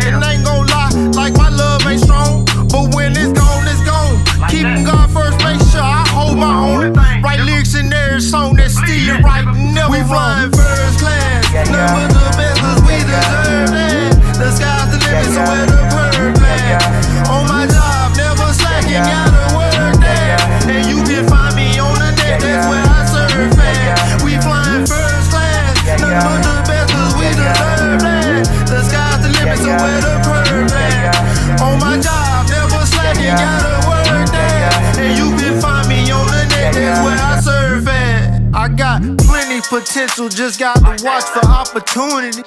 [SPEAKER 3] And I ain't gon' lie, like my love ain't strong. But when it's gone, it's gone. Keeping God first, make sure I hold my own. Write lyrics in every song that's still right, never we flying first class. None but the best cause we deserve that. The sky's the limit, so where the bird at? On my job, never slacking, gotta work that. And you can find me on the net, that's where I surf at. We flying first class. None but the best cause we deserve that. The sky's the limit, so where the bird at? On my job, never slacking, gotta work that. And you can find me on the net, that's where I surf at. I got plenty potential, just got to watch for opportunity.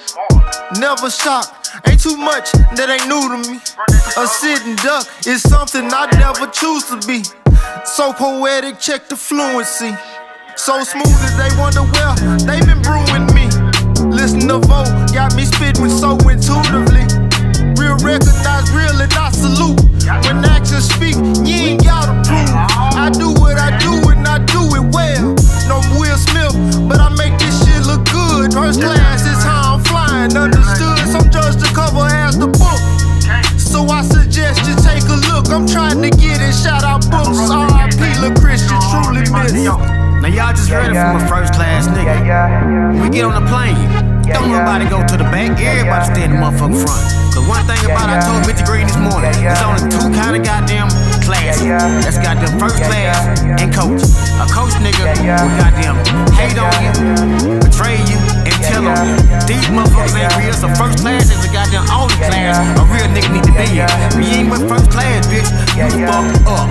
[SPEAKER 3] Never shocked, ain't too much that ain't new to me. A sitting duck is something I never choose to be. So poetic, check the fluency. So smooth that they wonder where they been brewing me. Listen to Vote, got me spitting so intuitively. Real recognize real and I salute. When actions speak, you ain't gotta prove. I do what I do and I do it well. No Will Smith, but I make this shit look good. First class is how I'm flying, understood. Some judge the cover as the book. So I suggest you take a look. I'm trying to get it, shout out books. R.I.P. LaChristian, truly
[SPEAKER 4] this. Now y'all just heard it from a first class nigga. When we get on the plane, don't nobody go to the back, everybody stay in the motherfucking front. Cause one thing about I told Mr. Green this morning, there's only two kind of goddamn classes. That's goddamn first class and coach. A coach nigga will goddamn hate on you, betray you, and tell on you. These motherfuckers ain't real, so first class is a goddamn only class a real nigga need to be in. If you ain't with first class, bitch, you fucked up.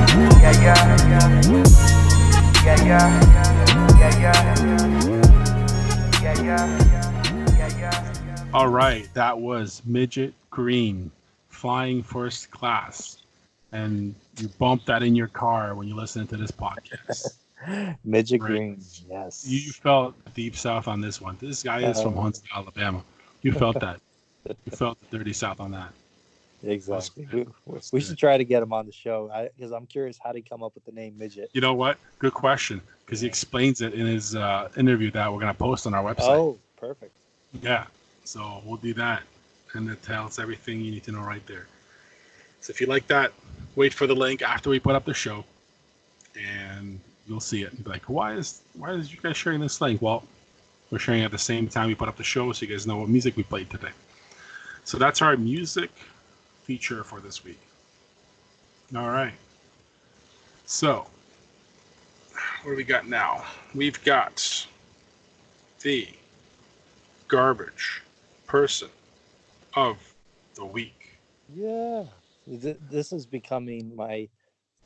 [SPEAKER 1] All right, that was Midget Green, Flying First Class. And you bump that in your car when you listen to this podcast.
[SPEAKER 2] Midget
[SPEAKER 1] Right.
[SPEAKER 2] Green, yes.
[SPEAKER 1] You felt deep south on this one. This guy is from Huntsville, Alabama. You felt that. You felt the dirty south on that.
[SPEAKER 2] Exactly.
[SPEAKER 1] That's
[SPEAKER 2] We
[SPEAKER 1] good.
[SPEAKER 2] should try to get him on the show because I'm curious how did he come up with the name Midget.
[SPEAKER 1] You know what? Good question. Because he explains it in his interview that we're going to post on our website.
[SPEAKER 2] Oh, perfect.
[SPEAKER 1] Yeah. So we'll do that. And it tells everything you need to know right there. So if you like that, wait for the link after we put up the show. And you'll see it. And be like, why is you guys sharing this link? Well, we're sharing it at the same time we put up the show so you guys know what music we played today. So that's our music feature for this week. All right. So, what do we got now? We've got the garbage person of the week.
[SPEAKER 2] Yeah. This is becoming my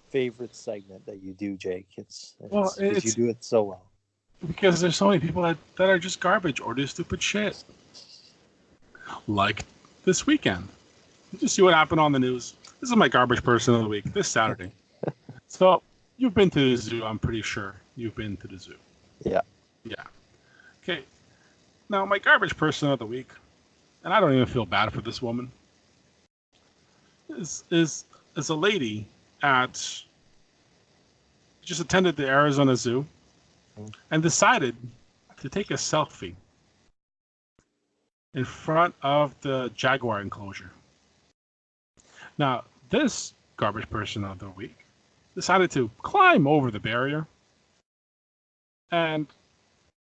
[SPEAKER 2] favorite segment that you do, Jake. It's you do it so well.
[SPEAKER 1] Because there's so many people that are just garbage or do stupid shit. Like this weekend. You just see what happened on the news. This is my garbage person of the week, this Saturday. So, you've been to the zoo, I'm pretty sure. You've been to the zoo.
[SPEAKER 2] Yeah.
[SPEAKER 1] Yeah. Okay. Now, my garbage person of the week, and I don't even feel bad for this woman, is a lady just attended the Arizona Zoo and decided to take a selfie in front of the jaguar enclosure. Now, this garbage person of the week decided to climb over the barrier and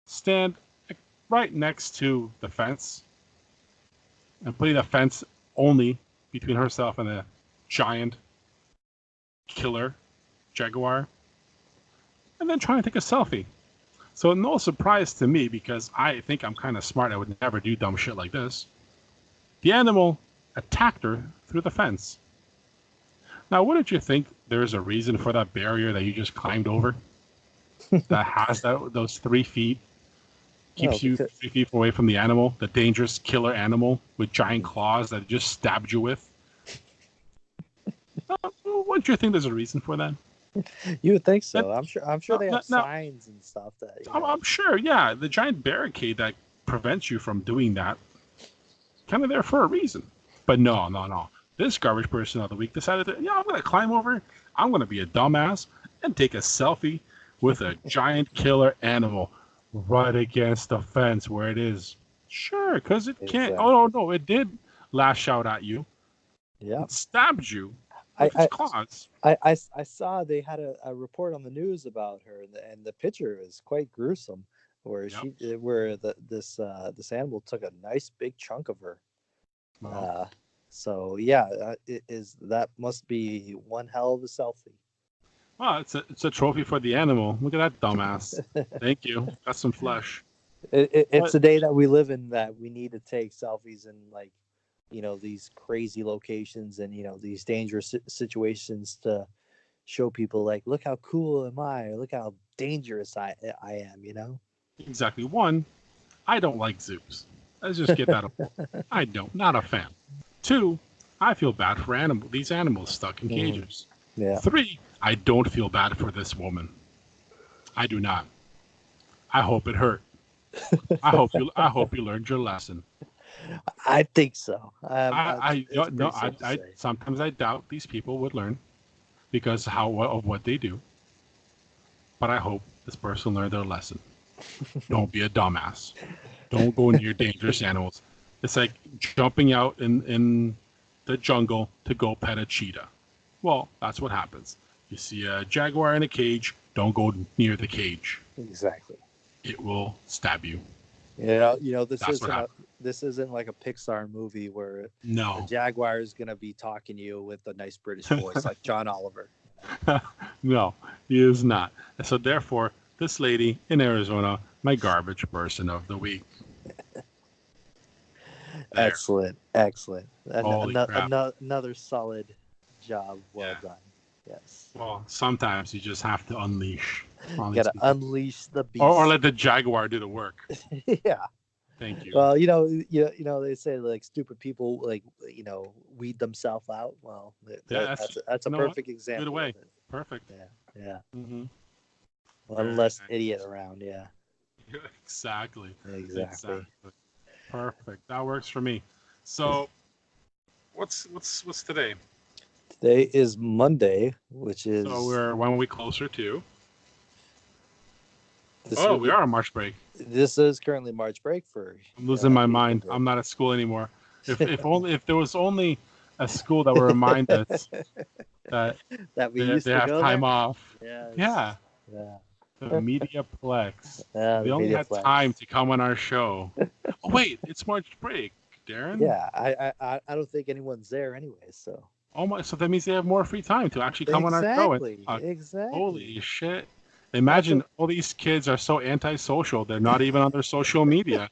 [SPEAKER 1] stand right next to the fence and putting the fence only between herself and a giant killer jaguar, and then trying to take a selfie. So no surprise to me, because I think I'm kind of smart. I would never do dumb shit like this. The animal attacked her through the fence. Now, wouldn't you think there's a reason for that barrier that you just climbed over? That has those 3 feet, keeps you 3 feet away from the animal, the dangerous killer animal with giant claws that just stabbed you with. Wouldn't you think there's a reason for that?
[SPEAKER 2] You would think so. I'm sure they have
[SPEAKER 1] No.
[SPEAKER 2] signs and stuff that.
[SPEAKER 1] I'm sure, yeah. The giant barricade that prevents you from doing that, kind of there for a reason. But no. This garbage person of the week decided that, I'm going to climb over. I'm going to be a dumbass and take a selfie with a giant killer animal right against the fence where it is. Sure, because it can't.
[SPEAKER 2] Exactly.
[SPEAKER 1] Oh, no, it did lash out at you.
[SPEAKER 2] Yeah.
[SPEAKER 1] It stabbed you with its claws.
[SPEAKER 2] I saw they had a report on the news about her, and the picture is quite gruesome, where this animal took a nice big chunk of her.
[SPEAKER 1] Wow.
[SPEAKER 2] So yeah, that must be one hell of a selfie.
[SPEAKER 1] Well, it's a trophy for the animal. Look at that dumbass. Thank you. Got some flesh.
[SPEAKER 2] It's a day that we live in that we need to take selfies in, like, these crazy locations and these dangerous situations to show people, like, look how cool am I, or look how dangerous I am.
[SPEAKER 1] Exactly. One, I don't like zoos. Let's just get that. I don't. Not a fan. 2, I feel bad for these animals stuck in cages.
[SPEAKER 2] Yeah.
[SPEAKER 1] 3, I don't feel bad for this woman. I do not. I hope it hurt. I hope you learned your lesson.
[SPEAKER 2] I think so.
[SPEAKER 1] Sometimes I doubt these people would learn because of what they do. But I hope this person learned their lesson. Don't be a dumbass. Don't go near dangerous animals. It's like jumping out in the jungle to go pet a cheetah. Well, that's what happens. You see a jaguar in a cage, don't go near the cage.
[SPEAKER 2] Exactly.
[SPEAKER 1] It will stab you.
[SPEAKER 2] This isn't like a Pixar movie where the
[SPEAKER 1] No,
[SPEAKER 2] Jaguar is gonna be talking to you with a nice British voice like John Oliver.
[SPEAKER 1] no, he is not. So therefore, this lady in Arizona, my garbage person of the week. There.
[SPEAKER 2] Excellent.
[SPEAKER 1] Holy crap.
[SPEAKER 2] Another solid job. Well done. Yes.
[SPEAKER 1] Well, sometimes you just have to unleash.
[SPEAKER 2] You gotta unleash the beast.
[SPEAKER 1] or let the Jaguar do the work.
[SPEAKER 2] Yeah.
[SPEAKER 1] Thank you.
[SPEAKER 2] Well, they say like stupid people weed themselves out. Well, that's a perfect example.
[SPEAKER 1] Good way.
[SPEAKER 2] Of it.
[SPEAKER 1] Perfect.
[SPEAKER 2] Yeah.
[SPEAKER 1] Mm-hmm.
[SPEAKER 2] One less idiot around. Yeah.
[SPEAKER 1] Exactly.
[SPEAKER 2] Exactly.
[SPEAKER 1] Perfect. That works for me. So, what's today?
[SPEAKER 2] Today is Monday, which is.
[SPEAKER 1] So we're 1 week closer to.
[SPEAKER 2] We
[SPEAKER 1] are on March break.
[SPEAKER 2] This is currently March break for.
[SPEAKER 1] I'm losing my mind. I'm not at school anymore. If there was only a school that would remind us that
[SPEAKER 2] we used
[SPEAKER 1] they
[SPEAKER 2] to
[SPEAKER 1] have
[SPEAKER 2] go
[SPEAKER 1] time
[SPEAKER 2] there?
[SPEAKER 1] off.
[SPEAKER 2] Yeah.
[SPEAKER 1] The Mediaplex.
[SPEAKER 2] Yeah,
[SPEAKER 1] we only had time to come on our show. Oh wait, it's March break, Darren.
[SPEAKER 2] Yeah, I don't think anyone's there anyway. So.
[SPEAKER 1] Oh my! So that means they have more free time to actually come on our show.
[SPEAKER 2] Exactly.
[SPEAKER 1] Holy shit! Imagine all these kids are so antisocial. They're not even on their social media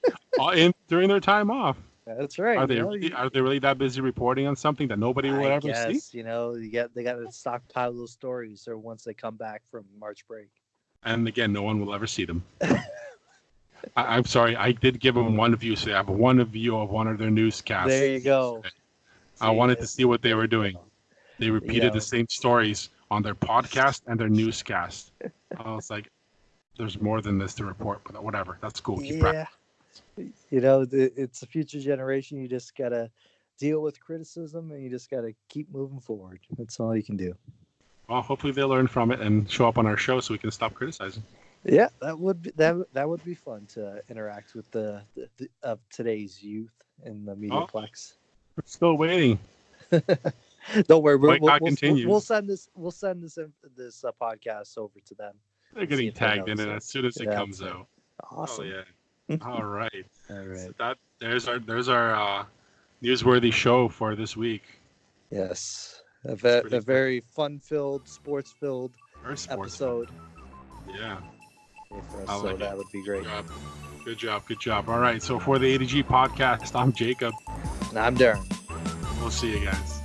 [SPEAKER 1] during their time off.
[SPEAKER 2] That's right.
[SPEAKER 1] Are they really that busy reporting on something that nobody will ever see?
[SPEAKER 2] They got to stockpile those stories, or once they come back from March break.
[SPEAKER 1] And again, no one will ever see them. I'm sorry. I did give them one view, so I have one view of one of their newscasts.
[SPEAKER 2] There you go.
[SPEAKER 1] I wanted to see what they were doing. They repeated the same stories on their podcast and their newscast. I was like, there's more than this to report, but whatever. That's cool. Keep practicing.
[SPEAKER 2] It's a future generation. You just got to deal with criticism and you just got to keep moving forward. That's all you can do.
[SPEAKER 1] Well, hopefully they learn from it and show up on our show so we can stop criticizing.
[SPEAKER 2] Yeah, that would be fun to interact with the of today's youth in the Mediaplex.
[SPEAKER 1] We're still waiting.
[SPEAKER 2] Don't worry, we'll send this podcast over to them.
[SPEAKER 1] They're getting tagged in it as soon as it comes out.
[SPEAKER 2] Awesome.
[SPEAKER 1] Oh yeah. All right.
[SPEAKER 2] All right.
[SPEAKER 1] So there's our newsworthy show for this week.
[SPEAKER 2] Yes. A very fun-filled, sports-filled episode.
[SPEAKER 1] Yeah.
[SPEAKER 2] So that would be great.
[SPEAKER 1] Good job. All right. So for the ADG podcast, I'm Jacob.
[SPEAKER 2] And I'm Darren.
[SPEAKER 1] We'll see you guys.